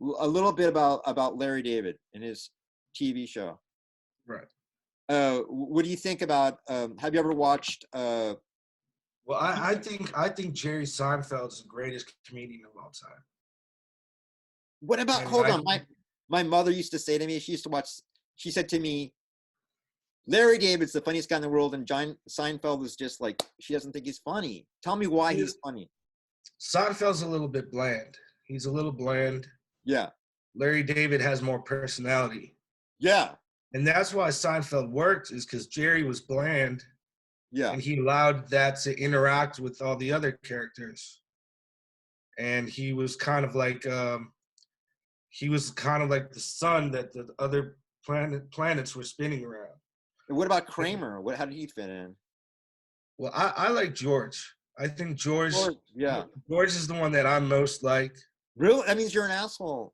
a little bit about Larry David and his TV show. Right. What do you think about? Have you ever watched? Well, I think Jerry Seinfeld is the greatest comedian of all time. What about? And Hold I on, my mother used to say to me. She used to watch. She said to me, Larry David's the funniest guy in the world, and John Seinfeld is just like she doesn't think he's funny. Tell me why he's funny. Seinfeld's a little bit bland. He's a little bland. Yeah, Larry David has more personality. yeah, And that's why Seinfeld worked, is because Jerry was bland yeah. and he allowed that to interact with all the other characters. And he was kind of like the sun that the other planets were spinning around. And what about Kramer? How did he fit in? Well, I like George. I think George Yeah. George is the one that I'm most like. Really? That means you're an asshole.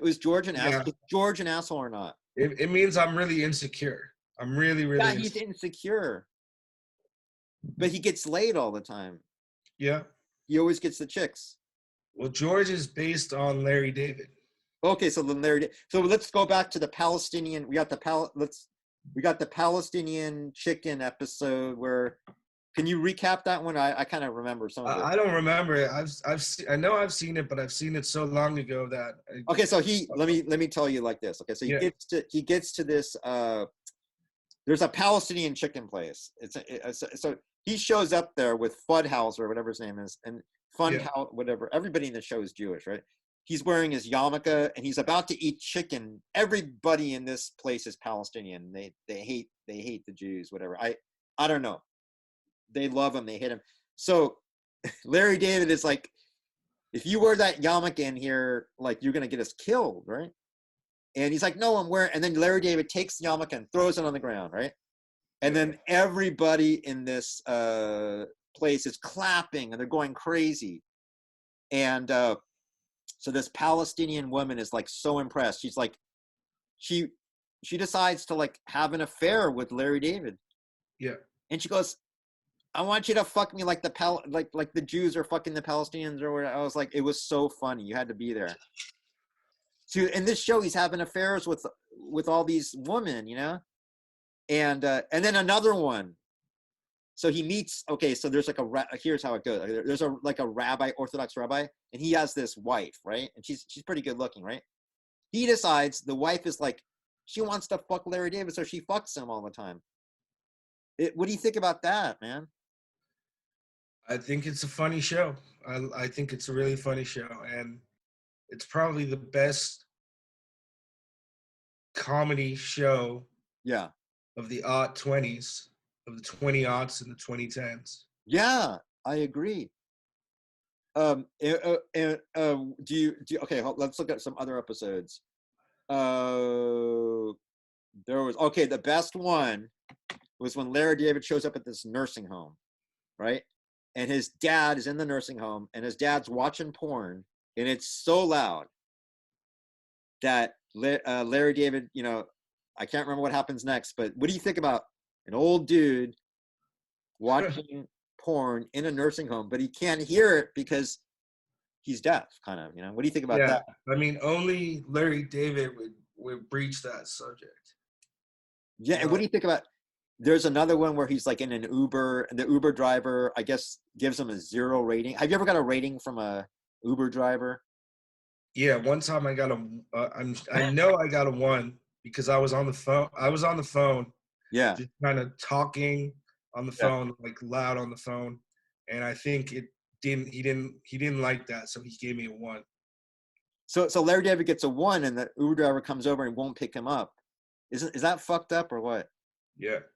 Was George an asshole? Yeah. Is George an asshole or not? It means I'm really insecure. I'm really, really Yeah, he's insecure. But he gets laid all the time. Yeah. He always gets the chicks. Well, George is based on Larry David. Okay, so then Larry. So let's go back to the Palestinian. We got the Palestinian chicken episode where. Can you recap that one? I kind of remember some of it. I don't remember it. I know I've seen it, but I've seen it so long ago that. Okay, so let me tell you like this. Okay, so he gets to this. There's a Palestinian chicken place. So he shows up there with Fudhouse or whatever his name is, and Funhouse, whatever. Everybody in the show is Jewish, right? He's wearing his yarmulke and he's about to eat chicken. Everybody in this place is Palestinian. They hate the Jews, whatever. I don't know. They love him. They hate him. So Larry David is like, if you wear that yarmulke in here, like you're gonna get us killed, right? And he's like, no, I'm wearing. And then Larry David takes the yarmulke and throws it on the ground, right? And then everybody in this place is clapping and they're going crazy. And so this Palestinian woman is like so impressed. She's like, she decides to like have an affair with Larry David. Yeah. And she goes, I want you to fuck me like the Jews are fucking the Palestinians or whatever. I was like, it was so funny. You had to be there. So in this show, he's having affairs with all these women, you know, and then another one. So he meets. Okay, so there's like here's how it goes. There's a rabbi, Orthodox rabbi, and he has this wife, right? And she's pretty good looking, right? He decides the wife is like, she wants to fuck Larry David, so she fucks him all the time. What do you think about that, man? I think it's a funny show. I think it's a really funny show, and it's probably the best comedy show. Yeah. Of the 20s, of the 20-aughts and the 2010s. Yeah, I agree. Do you okay? Let's look at some other episodes. There was the best one was when Larry David shows up at this nursing home, right? And his dad is in the nursing home, and his dad's watching porn, and it's so loud that Larry David, you know, I can't remember what happens next, but what do you think about an old dude watching porn in a nursing home, but he can't hear it because he's deaf, kind of, you know? What do you think about that? I mean, only Larry David would breach that subject. Yeah, and what do you think about, there's another one where he's like in an Uber, and the Uber driver, I guess, gives him a 0 rating. Have you ever got a rating from a Uber driver? Yeah, one time I got I know I got a 1 because I was on the phone. Yeah. Just kind of talking on the phone, like loud on the phone. And I think he didn't like that, so he gave me a 1. So Larry David gets a 1 and the Uber driver comes over and won't pick him up. Is that fucked up or what? Yeah.